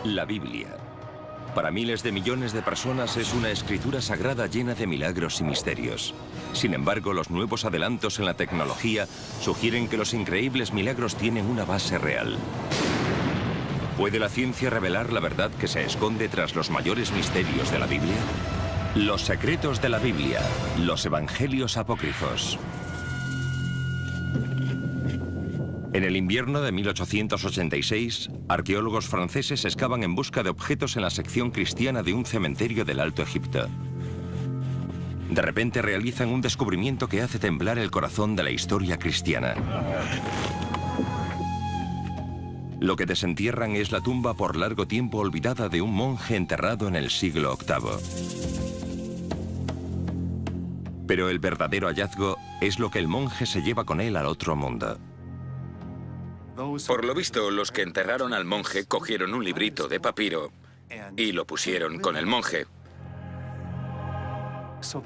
La Biblia. Para miles de millones de personas es una escritura sagrada llena de milagros y misterios. Sin embargo, los nuevos adelantos en la tecnología sugieren que los increíbles milagros tienen una base real. ¿Puede la ciencia revelar la verdad que se esconde tras los mayores misterios de la Biblia? Los secretos de la Biblia, los evangelios apócrifos. En el invierno de 1886, arqueólogos franceses excavan en busca de objetos en la sección cristiana de un cementerio del Alto Egipto. De repente realizan un descubrimiento que hace temblar el corazón de la historia cristiana. Lo que desentierran es la tumba por largo tiempo olvidada de un monje enterrado en el siglo VIII. Pero el verdadero hallazgo es lo que el monje se lleva con él al otro mundo. Por lo visto, los que enterraron al monje cogieron un librito de papiro y lo pusieron con el monje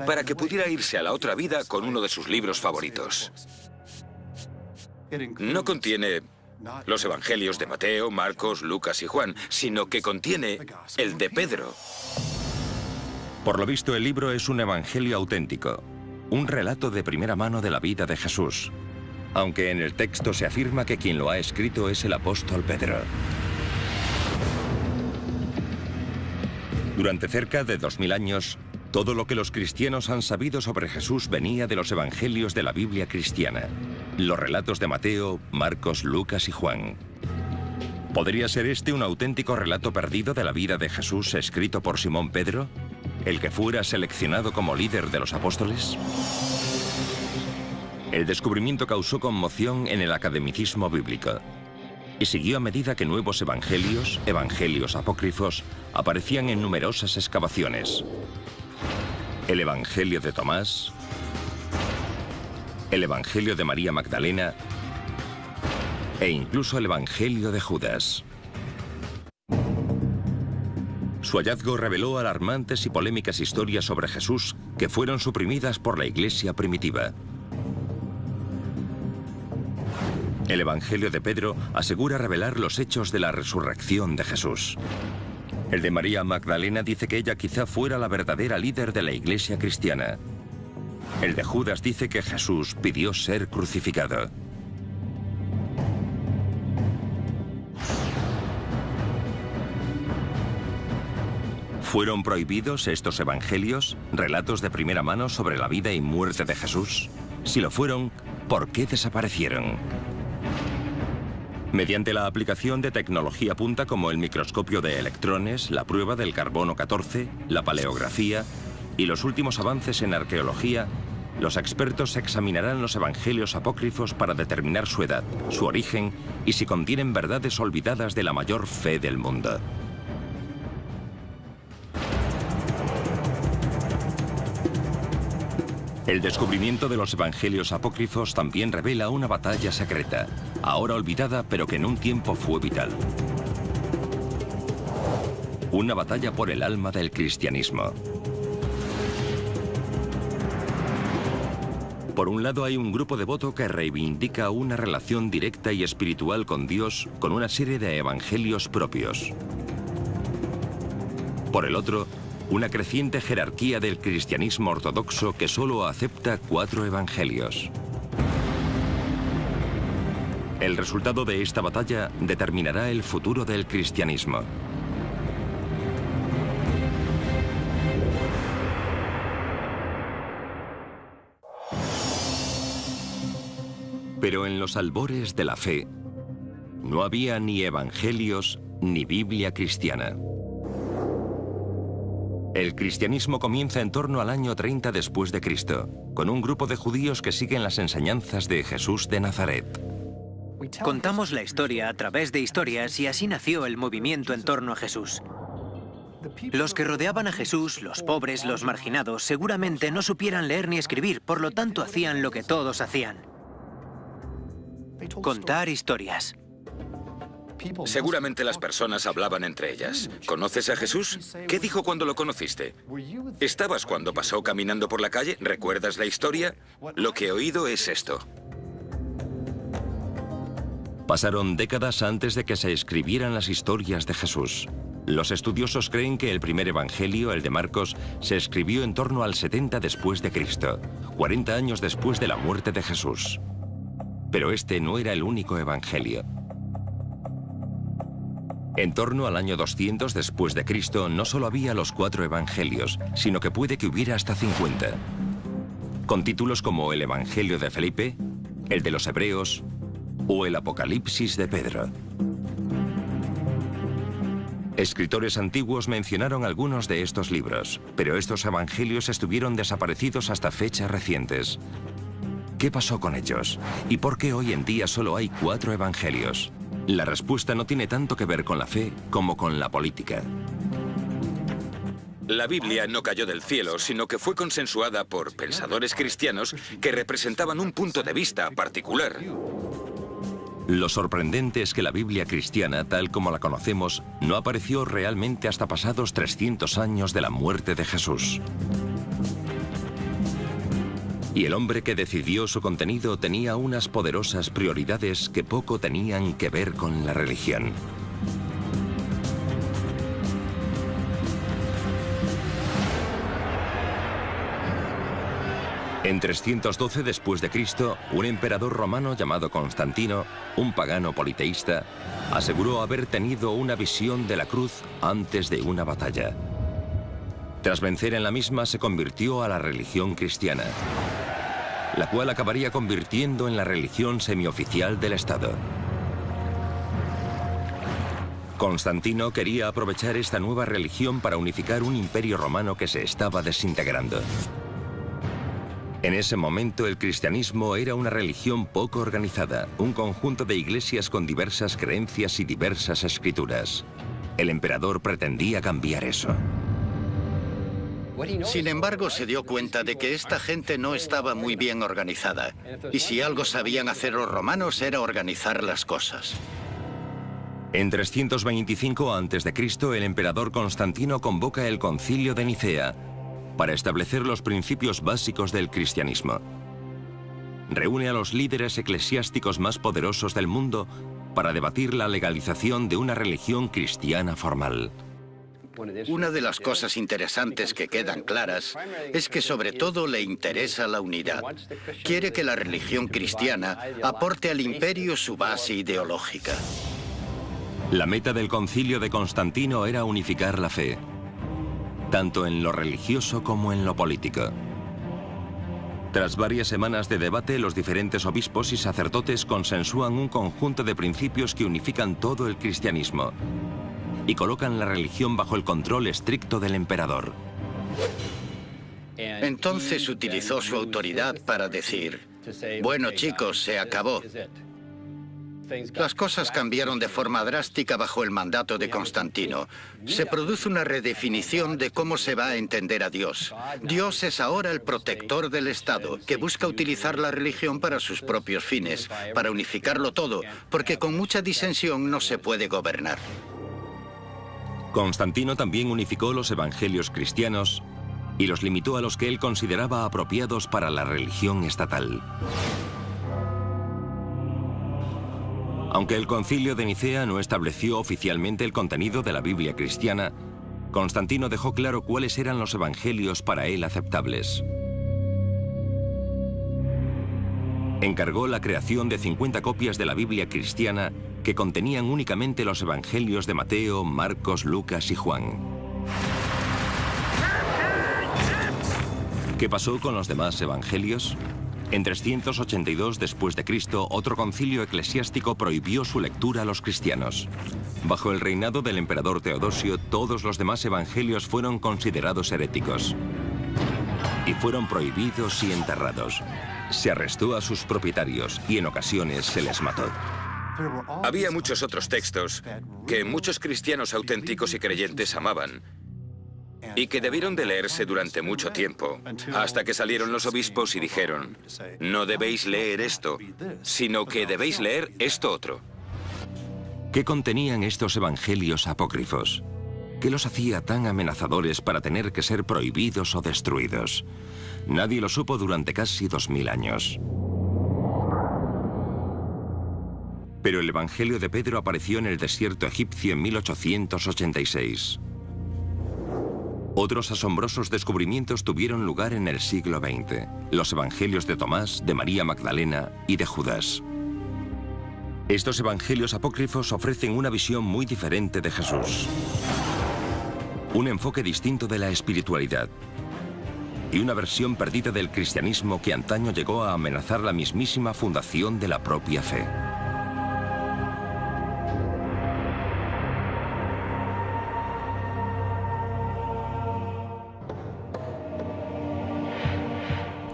para que pudiera irse a la otra vida con uno de sus libros favoritos. No contiene los evangelios de Mateo, Marcos, Lucas y Juan, sino que contiene el de Pedro. Por lo visto, el libro es un evangelio auténtico, un relato de primera mano de la vida de Jesús, aunque en el texto se afirma que quien lo ha escrito es el apóstol Pedro. Durante cerca de 2000 años, todo lo que los cristianos han sabido sobre Jesús venía de los evangelios de la Biblia cristiana, los relatos de Mateo, Marcos, Lucas y Juan. ¿Podría ser este un auténtico relato perdido de la vida de Jesús escrito por Simón Pedro, el que fuera seleccionado como líder de los apóstoles? El descubrimiento causó conmoción en el academicismo bíblico y siguió a medida que nuevos evangelios apócrifos, aparecían en numerosas excavaciones. El Evangelio de Tomás, el Evangelio de María Magdalena e incluso el Evangelio de Judas. Su hallazgo reveló alarmantes y polémicas historias sobre Jesús que fueron suprimidas por la Iglesia primitiva. El Evangelio de Pedro asegura revelar los hechos de la resurrección de Jesús. El de María Magdalena dice que ella quizá fuera la verdadera líder de la Iglesia cristiana. El de Judas dice que Jesús pidió ser crucificado. ¿Fueron prohibidos estos evangelios, relatos de primera mano sobre la vida y muerte de Jesús? Si lo fueron, ¿por qué desaparecieron? Mediante la aplicación de tecnología punta como el microscopio de electrones, la prueba del carbono 14, la paleografía y los últimos avances en arqueología, los expertos examinarán los evangelios apócrifos para determinar su edad, su origen y si contienen verdades olvidadas de la mayor fe del mundo. El descubrimiento de los evangelios apócrifos también revela una batalla secreta, ahora olvidada pero que en un tiempo fue vital. Una batalla por el alma del cristianismo. Por un lado hay un grupo devoto que reivindica una relación directa y espiritual con Dios con una serie de evangelios propios. Por el otro, una creciente jerarquía del cristianismo ortodoxo que solo acepta 4 evangelios. El resultado de esta batalla determinará el futuro del cristianismo. Pero en los albores de la fe, no había ni evangelios ni Biblia cristiana. El cristianismo comienza en torno al año 30 después de Cristo, con un grupo de judíos que siguen las enseñanzas de Jesús de Nazaret. Contamos la historia a través de historias y así nació el movimiento en torno a Jesús. Los que rodeaban a Jesús, los pobres, los marginados, seguramente no supieran leer ni escribir, por lo tanto hacían lo que todos hacían: contar historias. Seguramente las personas hablaban entre ellas. ¿Conoces a Jesús? ¿Qué dijo cuando lo conociste? ¿Estabas cuando pasó caminando por la calle? ¿Recuerdas la historia? Lo que he oído es esto. Pasaron décadas antes de que se escribieran las historias de Jesús. Los estudiosos creen que el primer evangelio, el de Marcos, se escribió en torno al 70 después de Cristo, 40 años después de la muerte de Jesús. Pero este no era el único evangelio. En torno al año 200 después de Cristo no solo había los 4 evangelios, sino que puede que hubiera hasta 50. Con títulos como el Evangelio de Felipe, el de los Hebreos o el Apocalipsis de Pedro. Escritores antiguos mencionaron algunos de estos libros, pero estos evangelios estuvieron desaparecidos hasta fechas recientes. ¿Qué pasó con ellos? ¿Y por qué hoy en día solo hay 4 evangelios? La respuesta no tiene tanto que ver con la fe como con la política. La Biblia no cayó del cielo, sino que fue consensuada por pensadores cristianos que representaban un punto de vista particular. Lo sorprendente es que la Biblia cristiana, tal como la conocemos, no apareció realmente hasta pasados 300 años de la muerte de Jesús. Y el hombre que decidió su contenido tenía unas poderosas prioridades que poco tenían que ver con la religión. En 312 después de Cristo, un emperador romano llamado Constantino, un pagano politeísta, aseguró haber tenido una visión de la cruz antes de una batalla. Tras vencer en la misma, se convirtió a la religión cristiana, la cual acabaría convirtiendo en la religión semioficial del Estado. Constantino quería aprovechar esta nueva religión para unificar un imperio romano que se estaba desintegrando. En ese momento el cristianismo era una religión poco organizada, un conjunto de iglesias con diversas creencias y diversas escrituras. El emperador pretendía cambiar eso. Sin embargo, se dio cuenta de que esta gente no estaba muy bien organizada. Y si algo sabían hacer los romanos era organizar las cosas. En 325 a.C., el emperador Constantino convoca el Concilio de Nicea para establecer los principios básicos del cristianismo. Reúne a los líderes eclesiásticos más poderosos del mundo para debatir la legalización de una religión cristiana formal. Una de las cosas interesantes que quedan claras es que sobre todo le interesa la unidad. Quiere que la religión cristiana aporte al imperio su base ideológica. La meta del Concilio de Constantino era unificar la fe, tanto en lo religioso como en lo político. Tras varias semanas de debate, los diferentes obispos y sacerdotes consensúan un conjunto de principios que unifican todo el cristianismo y colocan la religión bajo el control estricto del emperador. Entonces utilizó su autoridad para decir: bueno, chicos, se acabó. Las cosas cambiaron de forma drástica bajo el mandato de Constantino. Se produce una redefinición de cómo se va a entender a Dios. Dios es ahora el protector del Estado, que busca utilizar la religión para sus propios fines, para unificarlo todo, porque con mucha disensión no se puede gobernar. Constantino también unificó los evangelios cristianos y los limitó a los que él consideraba apropiados para la religión estatal. Aunque el Concilio de Nicea no estableció oficialmente el contenido de la Biblia cristiana, Constantino dejó claro cuáles eran los evangelios para él aceptables. Encargó la creación de 50 copias de la Biblia cristiana que contenían únicamente los evangelios de Mateo, Marcos, Lucas y Juan. ¿Qué pasó con los demás evangelios? En 382 después de Cristo, otro concilio eclesiástico prohibió su lectura a los cristianos. Bajo el reinado del emperador Teodosio, todos los demás evangelios fueron considerados heréticos y fueron prohibidos y enterrados. Se arrestó a sus propietarios y en ocasiones se les mató. Había muchos otros textos que muchos cristianos auténticos y creyentes amaban y que debieron de leerse durante mucho tiempo, hasta que salieron los obispos y dijeron: no debéis leer esto, sino que debéis leer esto otro. ¿Qué contenían estos evangelios apócrifos? ¿Qué los hacía tan amenazadores para tener que ser prohibidos o destruidos? Nadie lo supo durante casi 2000 años. Pero el Evangelio de Pedro apareció en el desierto egipcio en 1886. Otros asombrosos descubrimientos tuvieron lugar en el siglo XX. Los Evangelios de Tomás, de María Magdalena y de Judas. Estos evangelios apócrifos ofrecen una visión muy diferente de Jesús. Un enfoque distinto de la espiritualidad. Y una versión perdida del cristianismo que antaño llegó a amenazar la mismísima fundación de la propia fe.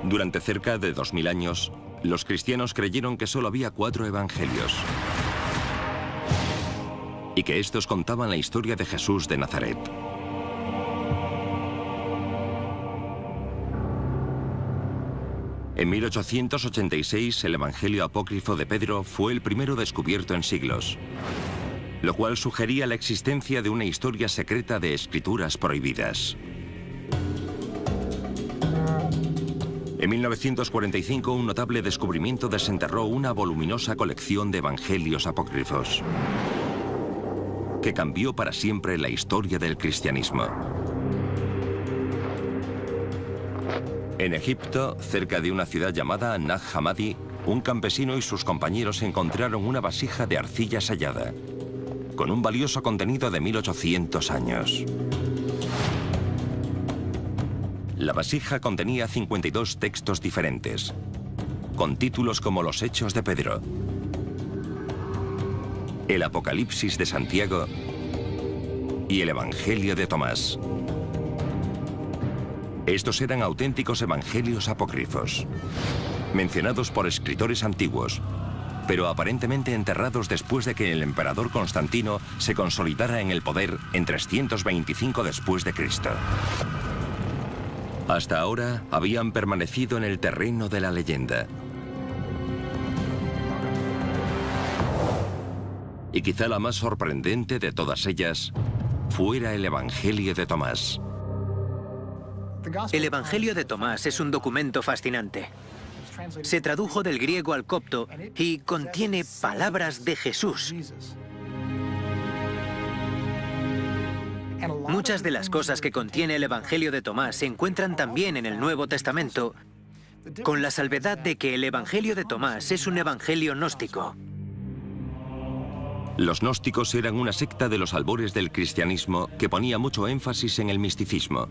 Durante cerca de 2000 años, los cristianos creyeron que solo había 4 evangelios y que estos contaban la historia de Jesús de Nazaret. En 1886, el Evangelio apócrifo de Pedro fue el primero descubierto en siglos, lo cual sugería la existencia de una historia secreta de escrituras prohibidas. En 1945, un notable descubrimiento desenterró una voluminosa colección de evangelios apócrifos que cambió para siempre la historia del cristianismo. En Egipto, cerca de una ciudad llamada Nag Hammadi, un campesino y sus compañeros encontraron una vasija de arcilla sellada, con un valioso contenido de 1800 años. La vasija contenía 52 textos diferentes, con títulos como los Hechos de Pedro, el Apocalipsis de Santiago y el Evangelio de Tomás. Estos eran auténticos evangelios apócrifos, mencionados por escritores antiguos, pero aparentemente enterrados después de que el emperador Constantino se consolidara en el poder en 325 después de Cristo. Hasta ahora habían permanecido en el terreno de la leyenda. Y quizá la más sorprendente de todas ellas fuera el Evangelio de Tomás. El Evangelio de Tomás es un documento fascinante. Se tradujo del griego al copto y contiene palabras de Jesús. Muchas de las cosas que contiene el Evangelio de Tomás se encuentran también en el Nuevo Testamento, con la salvedad de que el Evangelio de Tomás es un evangelio gnóstico. Los gnósticos eran una secta de los albores del cristianismo que ponía mucho énfasis en el misticismo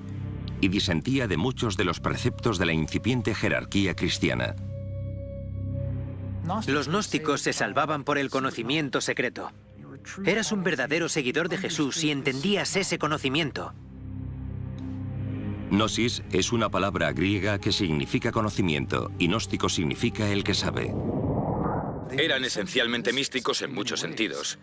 y disentía de muchos de los preceptos de la incipiente jerarquía cristiana. Los gnósticos se salvaban por el conocimiento secreto. Eras un verdadero seguidor de Jesús si entendías ese conocimiento. Gnosis es una palabra griega que significa conocimiento y gnóstico significa el que sabe. Eran esencialmente místicos en muchos sentidos.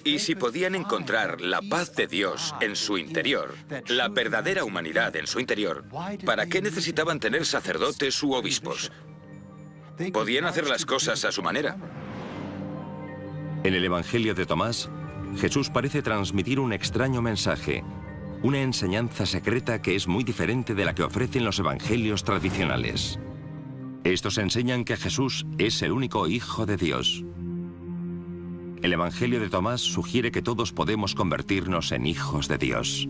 Y si podían encontrar la paz de Dios en su interior, la verdadera humanidad en su interior, ¿para qué necesitaban tener sacerdotes u obispos? Podían hacer las cosas a su manera. En el Evangelio de Tomás, Jesús parece transmitir un extraño mensaje, una enseñanza secreta que es muy diferente de la que ofrecen los evangelios tradicionales. Estos enseñan que Jesús es el único Hijo de Dios. El Evangelio de Tomás sugiere que todos podemos convertirnos en hijos de Dios.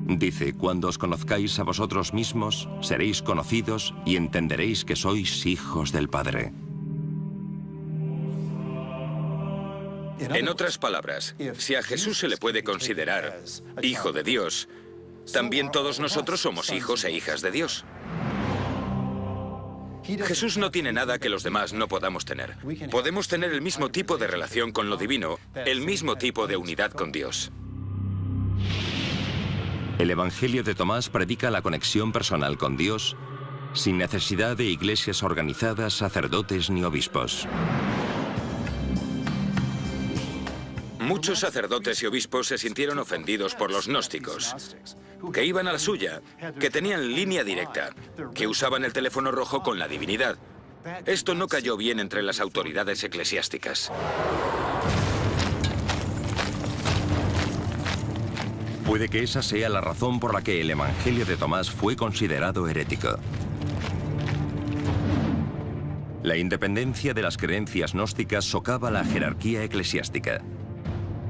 Dice, cuando os conozcáis a vosotros mismos, seréis conocidos y entenderéis que sois hijos del Padre. En otras palabras, si a Jesús se le puede considerar hijo de Dios, también todos nosotros somos hijos e hijas de Dios. Jesús no tiene nada que los demás no podamos tener. Podemos tener el mismo tipo de relación con lo divino, el mismo tipo de unidad con Dios. El Evangelio de Tomás predica la conexión personal con Dios sin necesidad de iglesias organizadas, sacerdotes ni obispos. Muchos sacerdotes y obispos se sintieron ofendidos por los gnósticos, que iban a la suya, que tenían línea directa, que usaban el teléfono rojo con la divinidad. Esto no cayó bien entre las autoridades eclesiásticas. Puede que esa sea la razón por la que el Evangelio de Tomás fue considerado herético. La independencia de las creencias gnósticas socava la jerarquía eclesiástica.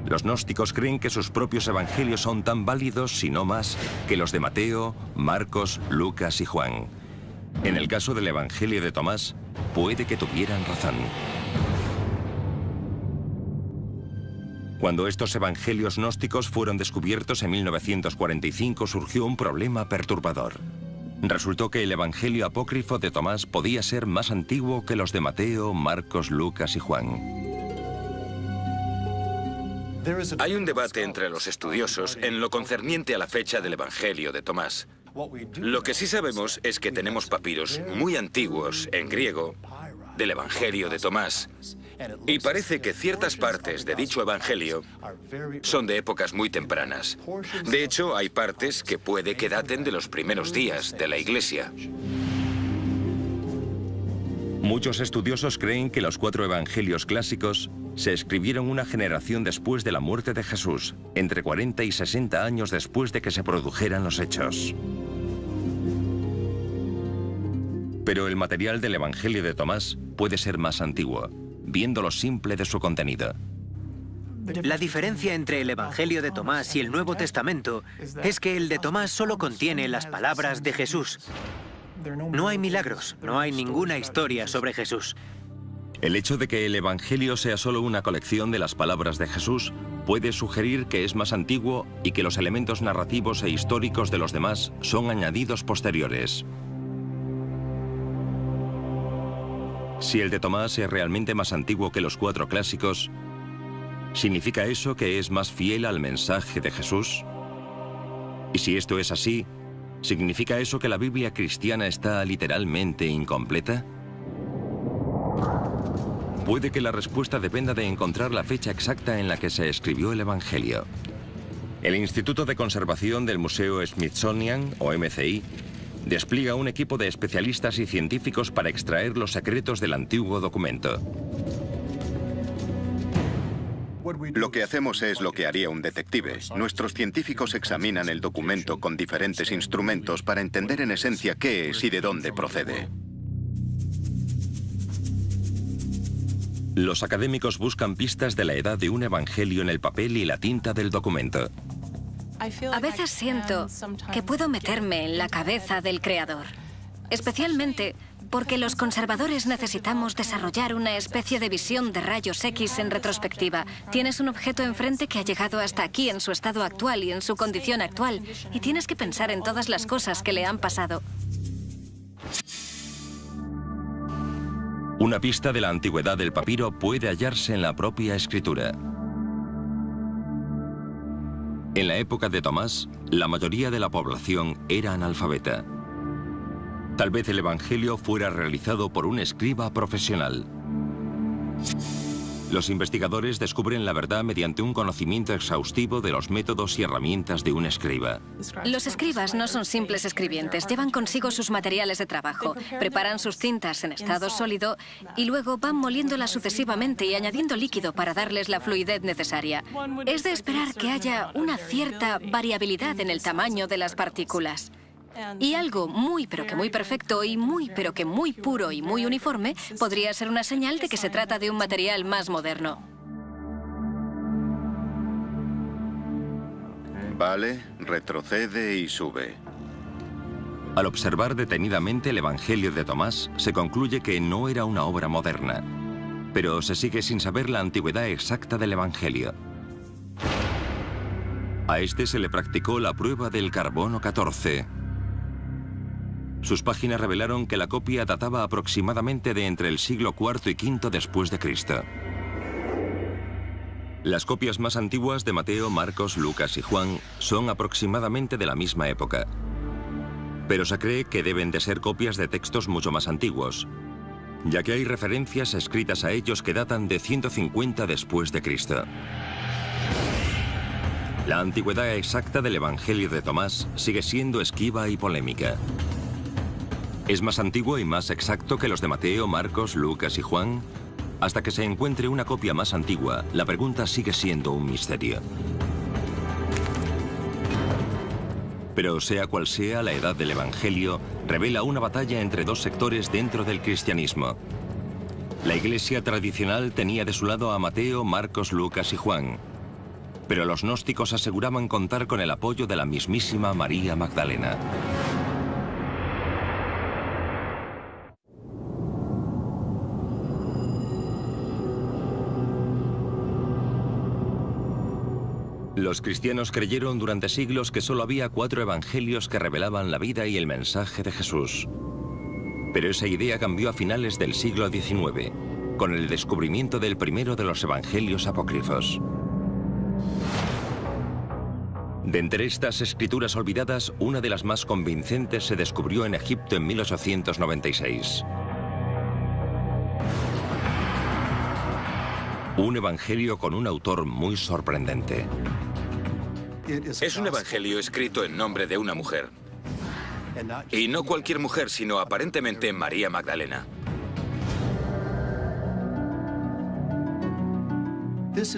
Los gnósticos creen que sus propios evangelios son tan válidos, si no más, que los de Mateo, Marcos, Lucas y Juan. En el caso del Evangelio de Tomás, puede que tuvieran razón. Cuando estos evangelios gnósticos fueron descubiertos en 1945, surgió un problema perturbador. Resultó que el Evangelio apócrifo de Tomás podía ser más antiguo que los de Mateo, Marcos, Lucas y Juan. Hay un debate entre los estudiosos en lo concerniente a la fecha del Evangelio de Tomás. Lo que sí sabemos es que tenemos papiros muy antiguos, en griego, del Evangelio de Tomás. Y parece que ciertas partes de dicho Evangelio son de épocas muy tempranas. De hecho, hay partes que puede que daten de los primeros días de la Iglesia. Muchos estudiosos creen que los 4 evangelios clásicos se escribieron una generación después de la muerte de Jesús, entre 40 y 60 años después de que se produjeran los hechos. Pero el material del Evangelio de Tomás puede ser más antiguo, viendo lo simple de su contenido. La diferencia entre el Evangelio de Tomás y el Nuevo Testamento es que el de Tomás solo contiene las palabras de Jesús. No hay milagros, no hay ninguna historia sobre Jesús. El hecho de que el Evangelio sea solo una colección de las palabras de Jesús puede sugerir que es más antiguo y que los elementos narrativos e históricos de los demás son añadidos posteriores. Si el de Tomás es realmente más antiguo que los 4 clásicos, ¿significa eso que es más fiel al mensaje de Jesús? Y si esto es así, ¿significa eso que la Biblia cristiana está literalmente incompleta? Puede que la respuesta dependa de encontrar la fecha exacta en la que se escribió el Evangelio. El Instituto de Conservación del Museo Smithsonian, o MCI, despliega un equipo de especialistas y científicos para extraer los secretos del antiguo documento. Lo que hacemos es lo que haría un detective. Nuestros científicos examinan el documento con diferentes instrumentos para entender en esencia qué es y de dónde procede. Los académicos buscan pistas de la edad de un evangelio en el papel y la tinta del documento. A veces siento que puedo meterme en la cabeza del creador, especialmente porque los conservadores necesitamos desarrollar una especie de visión de rayos X en retrospectiva. Tienes un objeto enfrente que ha llegado hasta aquí en su estado actual y en su condición actual, y tienes que pensar en todas las cosas que le han pasado. Una pista de la antigüedad del papiro puede hallarse en la propia escritura. En la época de Tomás, la mayoría de la población era analfabeta. Tal vez el Evangelio fuera realizado por un escriba profesional. Los investigadores descubren la verdad mediante un conocimiento exhaustivo de los métodos y herramientas de un escriba. Los escribas no son simples escribientes, llevan consigo sus materiales de trabajo, preparan sus tintas en estado sólido y luego van moliéndolas sucesivamente y añadiendo líquido para darles la fluidez necesaria. Es de esperar que haya una cierta variabilidad en el tamaño de las partículas. Y algo muy pero que muy perfecto y muy pero que muy puro y muy uniforme podría ser una señal de que se trata de un material más moderno. Vale, retrocede y sube. Al observar detenidamente el Evangelio de Tomás, se concluye que no era una obra moderna, pero se sigue sin saber la antigüedad exacta del Evangelio. A este se le practicó la prueba del carbono 14. Sus páginas revelaron que la copia databa aproximadamente de entre el siglo IV y V después de Cristo. Las copias más antiguas de Mateo, Marcos, Lucas y Juan son aproximadamente de la misma época. Pero se cree que deben de ser copias de textos mucho más antiguos, ya que hay referencias escritas a ellos que datan de 150 después de Cristo. La antigüedad exacta del Evangelio de Tomás sigue siendo esquiva y polémica. ¿Es más antiguo y más exacto que los de Mateo, Marcos, Lucas y Juan? Hasta que se encuentre una copia más antigua, la pregunta sigue siendo un misterio. Pero sea cual sea, la edad del Evangelio revela una batalla entre dos sectores dentro del cristianismo. La iglesia tradicional tenía de su lado a Mateo, Marcos, Lucas y Juan. Pero los gnósticos aseguraban contar con el apoyo de la mismísima María Magdalena. Los cristianos creyeron durante siglos que solo había 4 evangelios que revelaban la vida y el mensaje de Jesús. Pero esa idea cambió a finales del siglo XIX, con el descubrimiento del primero de los evangelios apócrifos. De entre estas escrituras olvidadas, una de las más convincentes se descubrió en Egipto en 1896. Un evangelio con un autor muy sorprendente. Es un evangelio escrito en nombre de una mujer. Y no cualquier mujer, sino aparentemente María Magdalena.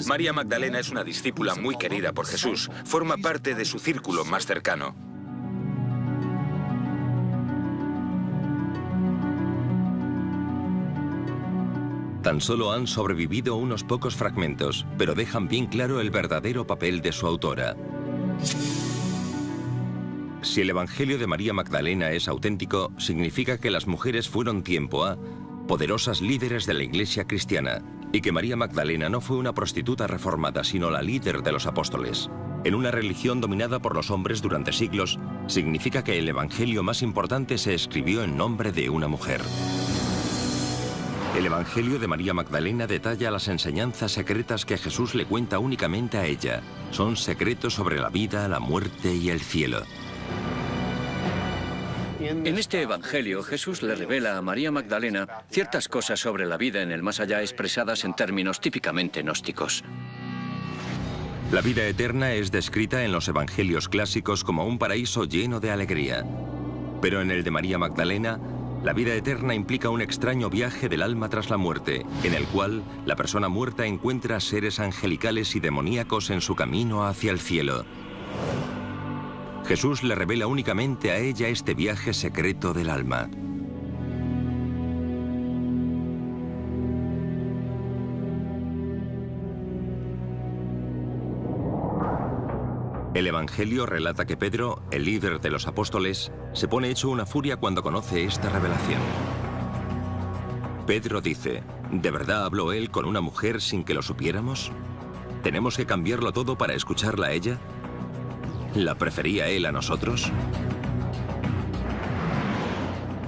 María Magdalena es una discípula muy querida por Jesús. Forma parte de su círculo más cercano. Tan solo han sobrevivido unos pocos fragmentos, pero dejan bien claro el verdadero papel de su autora. Si el Evangelio de María Magdalena es auténtico, significa que las mujeres fueron tiempo A, poderosas líderes de la Iglesia cristiana, y que María Magdalena no fue una prostituta reformada, sino la líder de los apóstoles. En una religión dominada por los hombres durante siglos, significa que el Evangelio más importante se escribió en nombre de una mujer. El Evangelio de María Magdalena detalla las enseñanzas secretas que Jesús le cuenta únicamente a ella. Son secretos sobre la vida, la muerte y el cielo. En este Evangelio, Jesús le revela a María Magdalena ciertas cosas sobre la vida en el más allá expresadas en términos típicamente gnósticos. La vida eterna es descrita en los evangelios clásicos como un paraíso lleno de alegría. Pero en el de María Magdalena, la vida eterna implica un extraño viaje del alma tras la muerte, en el cual la persona muerta encuentra seres angelicales y demoníacos en su camino hacia el cielo. Jesús le revela únicamente a ella este viaje secreto del alma. El Evangelio relata que Pedro, el líder de los apóstoles, se pone hecho una furia cuando conoce esta revelación. Pedro dice, ¿de verdad habló él con una mujer sin que lo supiéramos? ¿Tenemos que cambiarlo todo para escucharla a ella? ¿La prefería él a nosotros?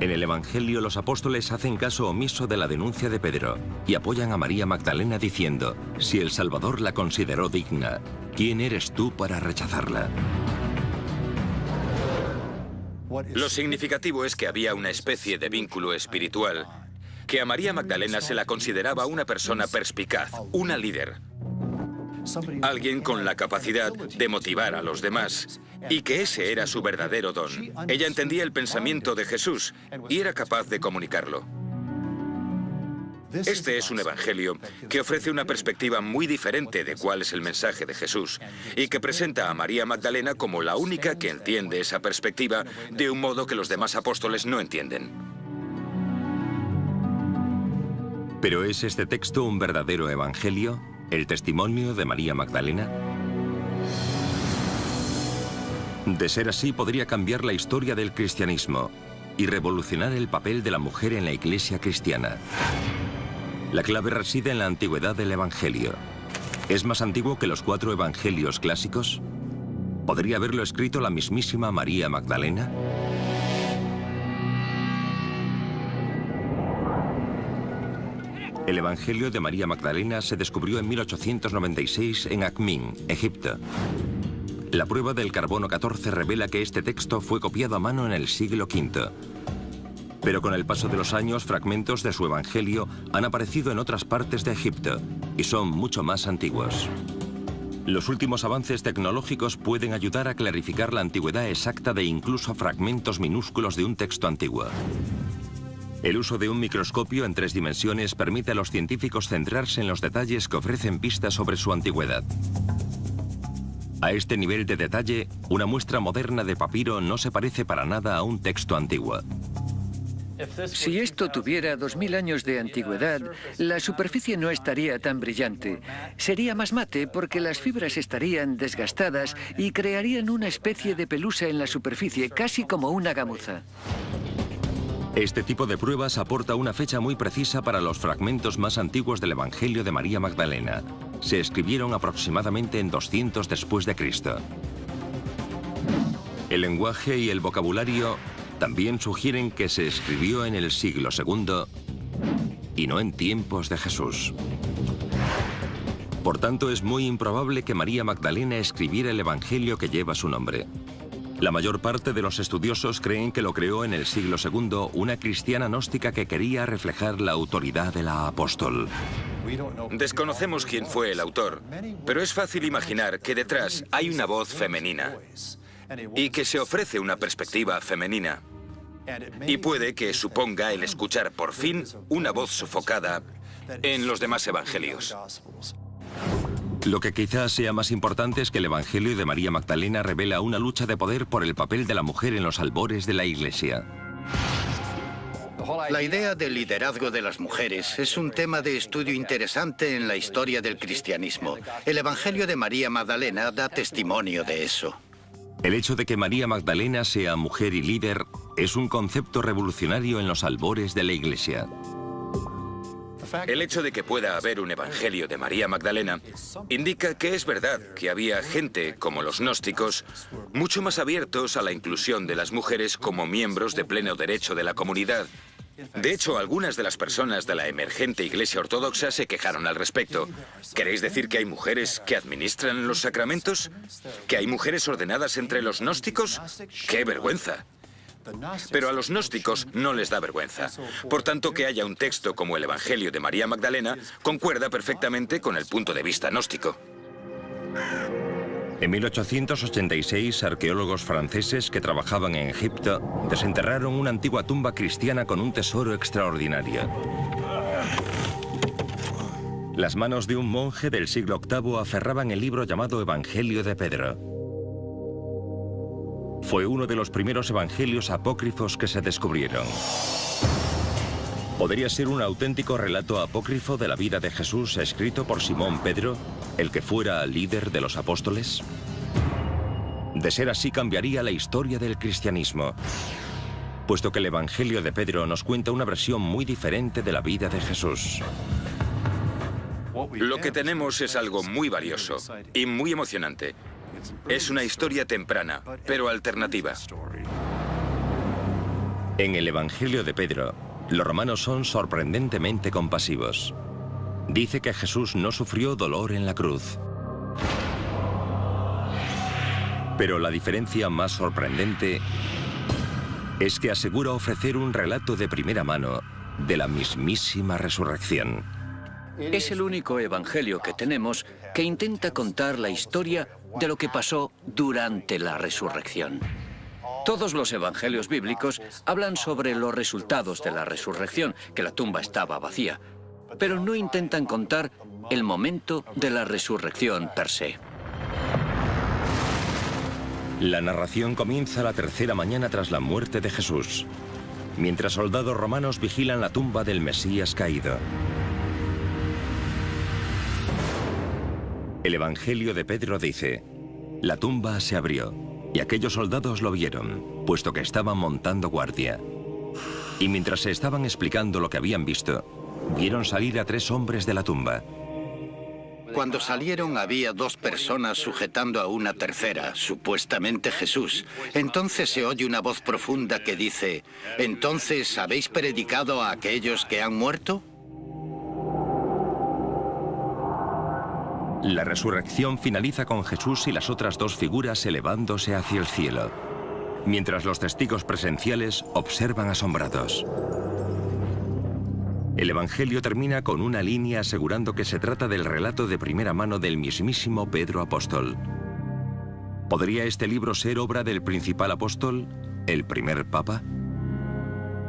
En el Evangelio los apóstoles hacen caso omiso de la denuncia de Pedro y apoyan a María Magdalena diciendo, si el Salvador la consideró digna, ¿quién eres tú para rechazarla? Lo significativo es que había una especie de vínculo espiritual, que a María Magdalena se la consideraba una persona perspicaz, una líder. Alguien con la capacidad de motivar a los demás, y que ese era su verdadero don. Ella entendía el pensamiento de Jesús y era capaz de comunicarlo. Este es un evangelio que ofrece una perspectiva muy diferente de cuál es el mensaje de Jesús y que presenta a María Magdalena como la única que entiende esa perspectiva de un modo que los demás apóstoles no entienden. ¿Pero es este texto un verdadero evangelio? ¿El testimonio de María Magdalena? De ser así, podría cambiar la historia del cristianismo y revolucionar el papel de la mujer en la Iglesia cristiana. La clave reside en la antigüedad del Evangelio. ¿Es más antiguo que los 4 evangelios clásicos? ¿Podría haberlo escrito la mismísima María Magdalena? El Evangelio de María Magdalena se descubrió en 1896 en Akhmim, Egipto. La prueba del carbono 14 revela que este texto fue copiado a mano en el siglo V. Pero con el paso de los años, fragmentos de su Evangelio han aparecido en otras partes de Egipto y son mucho más antiguos. Los últimos avances tecnológicos pueden ayudar a clarificar la antigüedad exacta de incluso fragmentos minúsculos de un texto antiguo. El uso de un microscopio en 3 dimensiones permite a los científicos centrarse en los detalles que ofrecen pistas sobre su antigüedad. A este nivel de detalle, una muestra moderna de papiro no se parece para nada a un texto antiguo. Si esto tuviera 2000 años de antigüedad, la superficie no estaría tan brillante. Sería más mate porque las fibras estarían desgastadas y crearían una especie de pelusa en la superficie, casi como una gamuza. Este tipo de pruebas aporta una fecha muy precisa para los fragmentos más antiguos del Evangelio de María Magdalena. Se escribieron aproximadamente en 200 después de Cristo. El lenguaje y el vocabulario también sugieren que se escribió en el siglo II y no en tiempos de Jesús. Por tanto, es muy improbable que María Magdalena escribiera el Evangelio que lleva su nombre. La mayor parte de los estudiosos creen que lo creó en el siglo II una cristiana gnóstica que quería reflejar la autoridad de la apóstol. Desconocemos quién fue el autor, pero es fácil imaginar que detrás hay una voz femenina y que se ofrece una perspectiva femenina. Y puede que suponga el escuchar por fin una voz sofocada en los demás evangelios. Lo que quizás sea más importante es que el Evangelio de María Magdalena revela una lucha de poder por el papel de la mujer en los albores de la Iglesia. La idea del liderazgo de las mujeres es un tema de estudio interesante en la historia del cristianismo. El Evangelio de María Magdalena da testimonio de eso. El hecho de que María Magdalena sea mujer y líder es un concepto revolucionario en los albores de la Iglesia. El hecho de que pueda haber un evangelio de María Magdalena indica que es verdad que había gente, como los gnósticos, mucho más abiertos a la inclusión de las mujeres como miembros de pleno derecho de la comunidad. De hecho, algunas de las personas de la emergente Iglesia Ortodoxa se quejaron al respecto. ¿Queréis decir que hay mujeres que administran los sacramentos? ¿Que hay mujeres ordenadas entre los gnósticos? ¡Qué vergüenza! Pero a los gnósticos no les da vergüenza. Por tanto, que haya un texto como el Evangelio de María Magdalena concuerda perfectamente con el punto de vista gnóstico. En 1886, arqueólogos franceses que trabajaban en Egipto desenterraron una antigua tumba cristiana con un tesoro extraordinario. Las manos de un monje del siglo VIII aferraban el libro llamado Evangelio de Pedro. Fue uno de los primeros evangelios apócrifos que se descubrieron. ¿Podría ser un auténtico relato apócrifo de la vida de Jesús escrito por Simón Pedro, el que fuera líder de los apóstoles? De ser así, cambiaría la historia del cristianismo, puesto que el Evangelio de Pedro nos cuenta una versión muy diferente de la vida de Jesús. Lo que tenemos es algo muy valioso y muy emocionante. Es una historia temprana, pero alternativa. En el Evangelio de Pedro, los romanos son sorprendentemente compasivos. Dice que Jesús no sufrió dolor en la cruz. Pero la diferencia más sorprendente es que asegura ofrecer un relato de primera mano de la mismísima resurrección. Es el único evangelio que tenemos que intenta contar la historia de lo que pasó durante la resurrección. Todos los evangelios bíblicos hablan sobre los resultados de la resurrección, que la tumba estaba vacía, pero no intentan contar el momento de la resurrección per se. La narración comienza la tercera mañana tras la muerte de Jesús, mientras soldados romanos vigilan la tumba del Mesías caído. El Evangelio de Pedro dice: la tumba se abrió, y aquellos soldados lo vieron, puesto que estaban montando guardia. Y mientras se estaban explicando lo que habían visto, vieron salir a 3 hombres de la tumba. Cuando salieron había 2 personas sujetando a una tercera, supuestamente Jesús. Entonces se oye una voz profunda que dice: ¿entonces habéis predicado a aquellos que han muerto? La resurrección finaliza con Jesús y las otras 2 figuras elevándose hacia el cielo, mientras los testigos presenciales observan asombrados. El Evangelio termina con una línea asegurando que se trata del relato de primera mano del mismísimo Pedro apóstol. ¿Podría este libro ser obra del principal apóstol, el primer papa?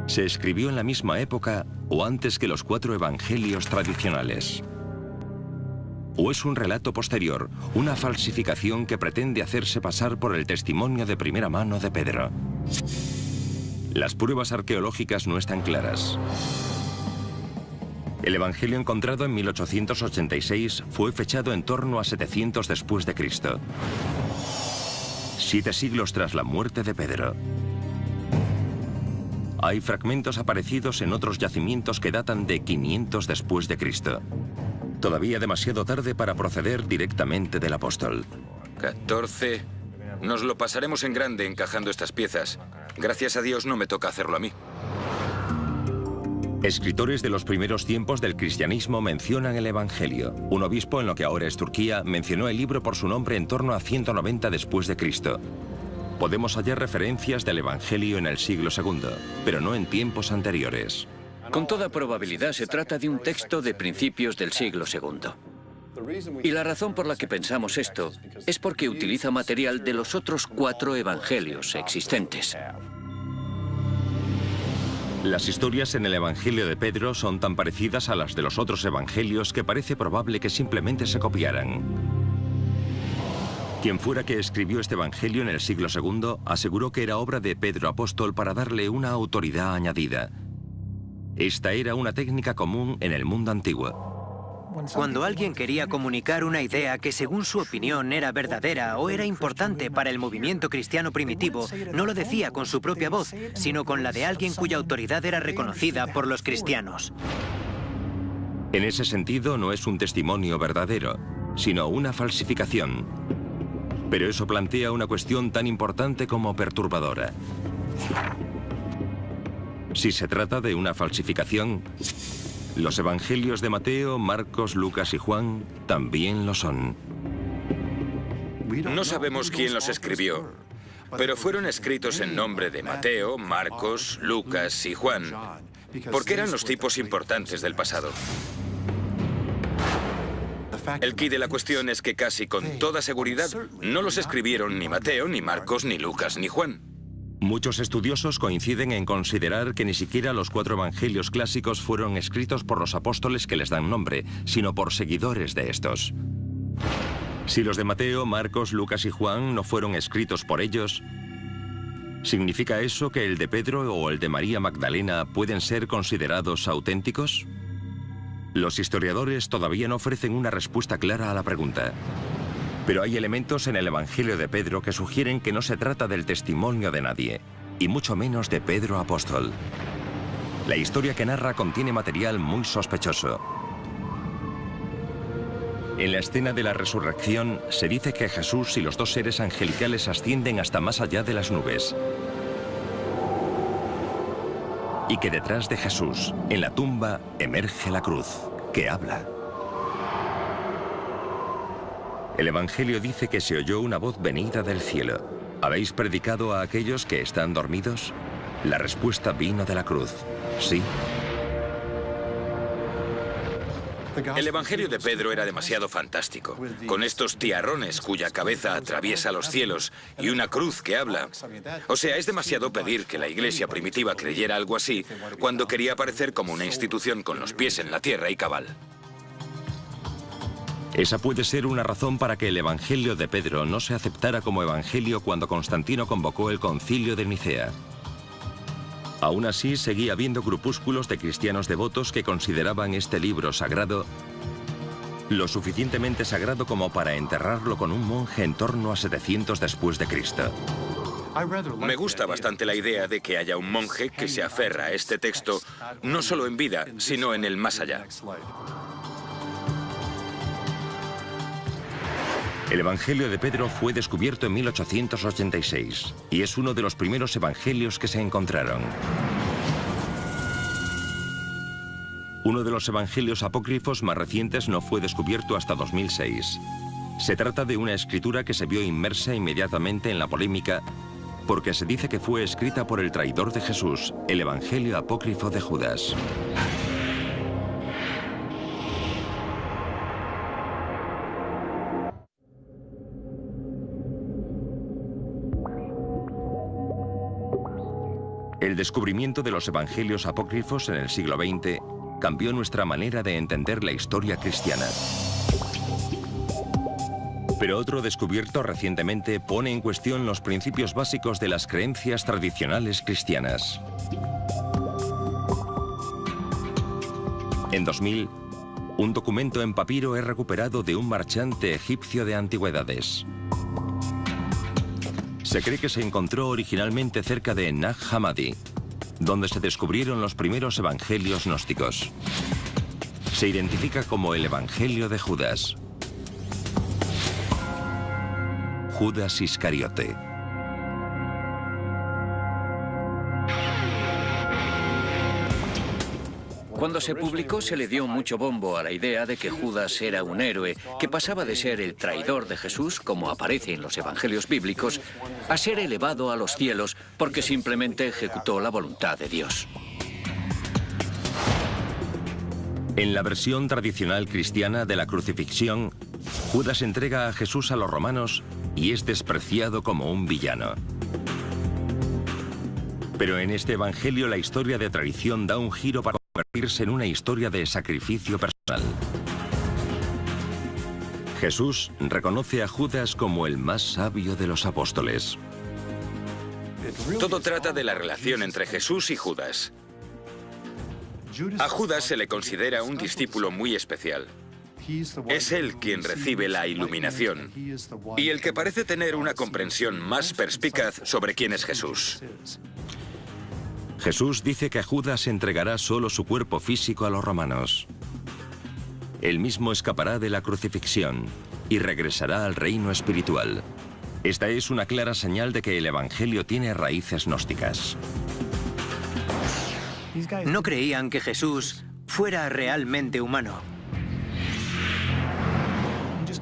¿Se escribió en la misma época o antes que los 4 evangelios tradicionales? ¿O es un relato posterior, una falsificación que pretende hacerse pasar por el testimonio de primera mano de Pedro? Las pruebas arqueológicas no están claras. El Evangelio encontrado en 1886 fue fechado en torno a 700 después de Cristo. 7 siglos tras la muerte de Pedro. Hay fragmentos aparecidos en otros yacimientos que datan de 500 después de Cristo. Todavía demasiado tarde para proceder directamente del apóstol. 14. Nos lo pasaremos en grande encajando estas piezas. Gracias a Dios no me toca hacerlo a mí. Escritores de los primeros tiempos del cristianismo mencionan el Evangelio. Un obispo en lo que ahora es Turquía mencionó el libro por su nombre en torno a 190 después de Cristo. Podemos hallar referencias del Evangelio en el siglo II, pero no en tiempos anteriores. Con toda probabilidad se trata de un texto de principios del siglo II. Y la razón por la que pensamos esto es porque utiliza material de los otros 4 evangelios existentes. Las historias en el Evangelio de Pedro son tan parecidas a las de los otros evangelios que parece probable que simplemente se copiaran. Quien fuera que escribió este evangelio en el siglo II aseguró que era obra de Pedro apóstol para darle una autoridad añadida. Esta era una técnica común en el mundo antiguo. Cuando alguien quería comunicar una idea que según su opinión era verdadera o era importante para el movimiento cristiano primitivo, no lo decía con su propia voz, sino con la de alguien cuya autoridad era reconocida por los cristianos. En ese sentido, no es un testimonio verdadero, sino una falsificación. Pero eso plantea una cuestión tan importante como perturbadora. Si se trata de una falsificación, los evangelios de Mateo, Marcos, Lucas y Juan también lo son. No sabemos quién los escribió, pero fueron escritos en nombre de Mateo, Marcos, Lucas y Juan, porque eran los tipos importantes del pasado. El quid de la cuestión es que casi con toda seguridad no los escribieron ni Mateo, ni Marcos, ni Lucas, ni Juan. Muchos estudiosos coinciden en considerar que ni siquiera los 4 evangelios clásicos fueron escritos por los apóstoles que les dan nombre, sino por seguidores de estos. Si los de Mateo, Marcos, Lucas y Juan no fueron escritos por ellos, ¿significa eso que el de Pedro o el de María Magdalena pueden ser considerados auténticos? Los historiadores todavía no ofrecen una respuesta clara a la pregunta. Pero hay elementos en el Evangelio de Pedro que sugieren que no se trata del testimonio de nadie, y mucho menos de Pedro apóstol. La historia que narra contiene material muy sospechoso. En la escena de la resurrección se dice que Jesús y los 2 seres angelicales ascienden hasta más allá de las nubes. Y que detrás de Jesús, en la tumba, emerge la cruz, que habla. El Evangelio dice que se oyó una voz venida del cielo. ¿Habéis predicado a aquellos que están dormidos? La respuesta vino de la cruz. Sí. El Evangelio de Pedro era demasiado fantástico, con estos tiarrones cuya cabeza atraviesa los cielos y una cruz que habla. O sea, es demasiado pedir que la iglesia primitiva creyera algo así cuando quería aparecer como una institución con los pies en la tierra y cabal. Esa puede ser una razón para que el Evangelio de Pedro no se aceptara como evangelio cuando Constantino convocó el Concilio de Nicea. Aún así, seguía habiendo grupúsculos de cristianos devotos que consideraban este libro sagrado lo suficientemente sagrado como para enterrarlo con un monje en torno a 700 después de Cristo. Me gusta bastante la idea de que haya un monje que se aferra a este texto no solo en vida, sino en el más allá. El Evangelio de Pedro fue descubierto en 1886 y es uno de los primeros evangelios que se encontraron. Uno de los evangelios apócrifos más recientes no fue descubierto hasta 2006. Se trata de una escritura que se vio inmersa inmediatamente en la polémica porque se dice que fue escrita por el traidor de Jesús, el Evangelio apócrifo de Judas. El descubrimiento de los evangelios apócrifos en el siglo XX cambió nuestra manera de entender la historia cristiana. Pero otro descubierto recientemente pone en cuestión los principios básicos de las creencias tradicionales cristianas. En 2000, un documento en papiro es recuperado de un marchante egipcio de antigüedades. Se cree que se encontró originalmente cerca de Nag Hammadi, donde se descubrieron los primeros evangelios gnósticos. Se identifica como el Evangelio de Judas. Judas Iscariote. Cuando se publicó se le dio mucho bombo a la idea de que Judas era un héroe, que pasaba de ser el traidor de Jesús, como aparece en los evangelios bíblicos, a ser elevado a los cielos porque simplemente ejecutó la voluntad de Dios. En la versión tradicional cristiana de la crucifixión, Judas entrega a Jesús a los romanos y es despreciado como un villano. Pero en este evangelio la historia de traición da un giro para convertirse en una historia de sacrificio personal. Jesús reconoce a Judas como el más sabio de los apóstoles. Todo trata de la relación entre Jesús y Judas. A Judas se le considera un discípulo muy especial. Es él quien recibe la iluminación y el que parece tener una comprensión más perspicaz sobre quién es Jesús. Jesús dice que Judas entregará solo su cuerpo físico a los romanos. Él mismo escapará de la crucifixión y regresará al reino espiritual. Esta es una clara señal de que el evangelio tiene raíces gnósticas. No creían que Jesús fuera realmente humano.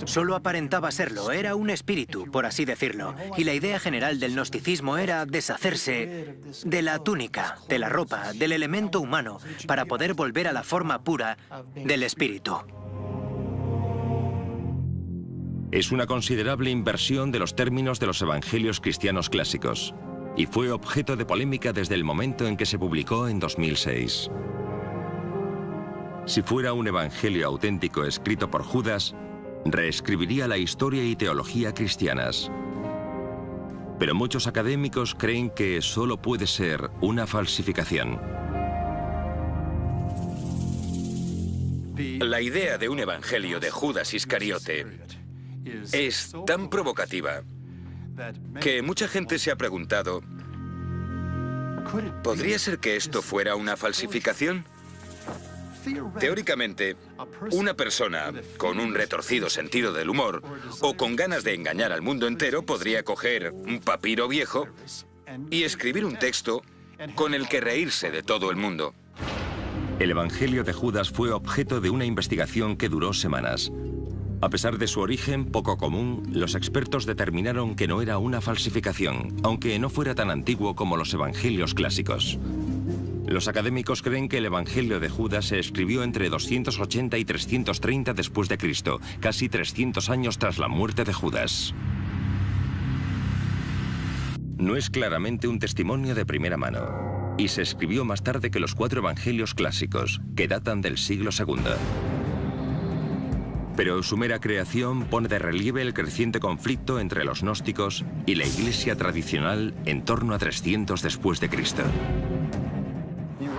Solo aparentaba serlo, era un espíritu, por así decirlo. Y la idea general del gnosticismo era deshacerse de la túnica, de la ropa, del elemento humano, para poder volver a la forma pura del espíritu. Es una considerable inversión de los términos de los evangelios cristianos clásicos, y fue objeto de polémica desde el momento en que se publicó en 2006. Si fuera un evangelio auténtico escrito por Judas, reescribiría la historia y teología cristianas. Pero muchos académicos creen que solo puede ser una falsificación. La idea de un evangelio de Judas Iscariote es tan provocativa que mucha gente se ha preguntado, ¿podría ser que esto fuera una falsificación? Teóricamente, una persona con un retorcido sentido del humor o con ganas de engañar al mundo entero podría coger un papiro viejo y escribir un texto con el que reírse de todo el mundo. El Evangelio de Judas fue objeto de una investigación que duró semanas. A pesar de su origen poco común, los expertos determinaron que no era una falsificación, aunque no fuera tan antiguo como los evangelios clásicos. Los académicos creen que el Evangelio de Judas se escribió entre 280 y 330 después de Cristo, casi 300 años tras la muerte de Judas. No es claramente un testimonio de primera mano, y se escribió más tarde que los 4 evangelios clásicos, que datan del siglo II. Pero su mera creación pone de relieve el creciente conflicto entre los gnósticos y la iglesia tradicional en torno a 300 después de Cristo.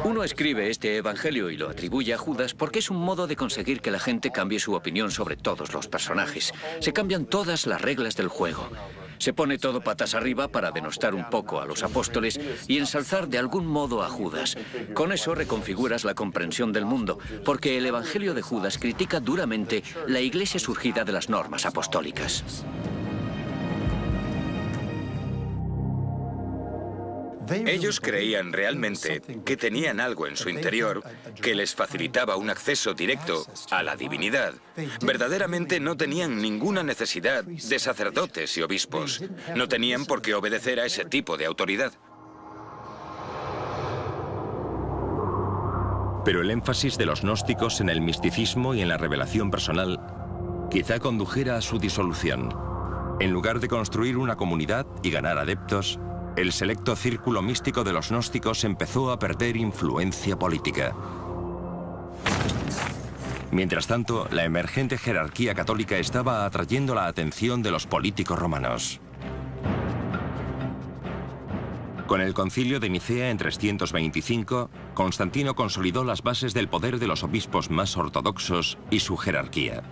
Uno escribe este evangelio y lo atribuye a Judas porque es un modo de conseguir que la gente cambie su opinión sobre todos los personajes. Se cambian todas las reglas del juego. Se pone todo patas arriba para denostar un poco a los apóstoles y ensalzar de algún modo a Judas. Con eso reconfiguras la comprensión del mundo, porque el evangelio de Judas critica duramente la iglesia surgida de las normas apostólicas. Ellos creían realmente que tenían algo en su interior que les facilitaba un acceso directo a la divinidad. Verdaderamente no tenían ninguna necesidad de sacerdotes y obispos. No tenían por qué obedecer a ese tipo de autoridad. Pero el énfasis de los gnósticos en el misticismo y en la revelación personal quizá condujera a su disolución. En lugar de construir una comunidad y ganar adeptos, el selecto círculo místico de los gnósticos empezó a perder influencia política. Mientras tanto, la emergente jerarquía católica estaba atrayendo la atención de los políticos romanos. Con el concilio de Nicea en 325, Constantino consolidó las bases del poder de los obispos más ortodoxos y su jerarquía.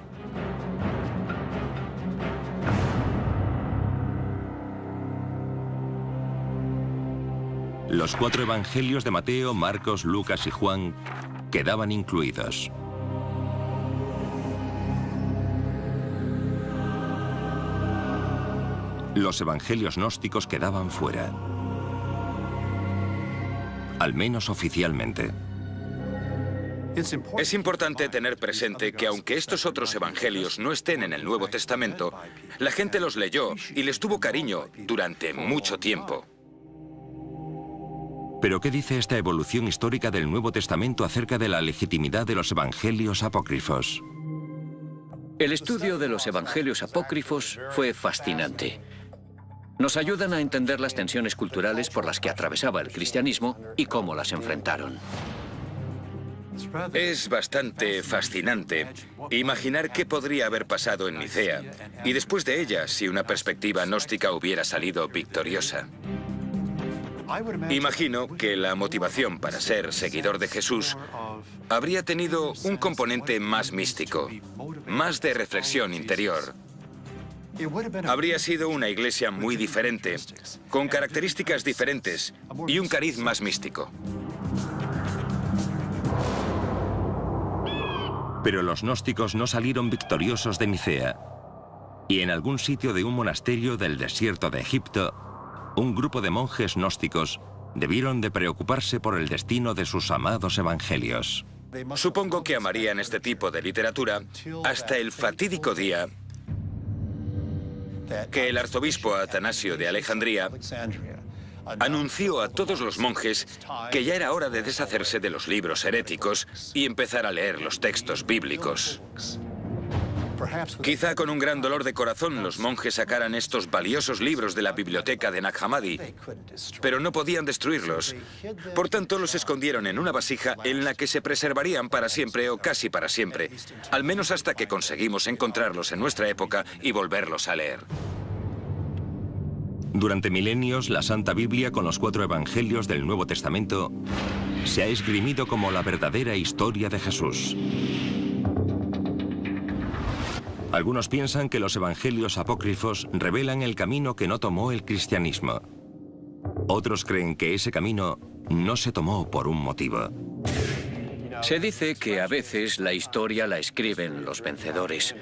Los 4 evangelios de Mateo, Marcos, Lucas y Juan quedaban incluidos. Los evangelios gnósticos quedaban fuera. Al menos oficialmente. Es importante tener presente que aunque estos otros evangelios no estén en el Nuevo Testamento, la gente los leyó y les tuvo cariño durante mucho tiempo. ¿Pero qué dice esta evolución histórica del Nuevo Testamento acerca de la legitimidad de los evangelios apócrifos? El estudio de los evangelios apócrifos fue fascinante. Nos ayudan a entender las tensiones culturales por las que atravesaba el cristianismo y cómo las enfrentaron. Es bastante fascinante imaginar qué podría haber pasado en Nicea y después de ella si una perspectiva gnóstica hubiera salido victoriosa. Imagino que la motivación para ser seguidor de Jesús habría tenido un componente más místico, más de reflexión interior. Habría sido una iglesia muy diferente, con características diferentes y un cariz más místico. Pero los gnósticos no salieron victoriosos de Nicea. Y en algún sitio de un monasterio del desierto de Egipto, un grupo de monjes gnósticos debieron de preocuparse por el destino de sus amados evangelios. Supongo que amarían este tipo de literatura hasta el fatídico día que el arzobispo Atanasio de Alejandría anunció a todos los monjes que ya era hora de deshacerse de los libros heréticos y empezar a leer los textos bíblicos. Quizá con un gran dolor de corazón los monjes sacaran estos valiosos libros de la biblioteca de Nag Hammadi, pero no podían destruirlos. Por tanto, los escondieron en una vasija en la que se preservarían para siempre o casi para siempre, al menos hasta que conseguimos encontrarlos en nuestra época y volverlos a leer. Durante milenios, la Santa Biblia, con los 4 evangelios del Nuevo Testamento, se ha esgrimido como la verdadera historia de Jesús. Algunos piensan que los evangelios apócrifos revelan el camino que no tomó el cristianismo. Otros creen que ese camino no se tomó por un motivo. Se dice que a veces la historia la escriben los vencedores.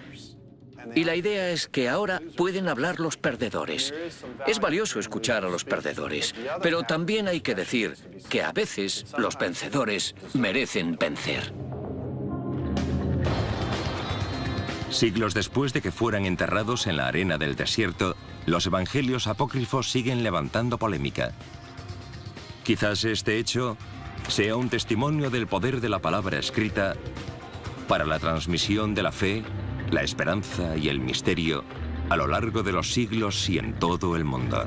Y la idea es que ahora pueden hablar los perdedores. Es valioso escuchar a los perdedores, pero también hay que decir que a veces los vencedores merecen vencer. Siglos después de que fueran enterrados en la arena del desierto, los evangelios apócrifos siguen levantando polémica. Quizás este hecho sea un testimonio del poder de la palabra escrita para la transmisión de la fe, la esperanza y el misterio a lo largo de los siglos y en todo el mundo.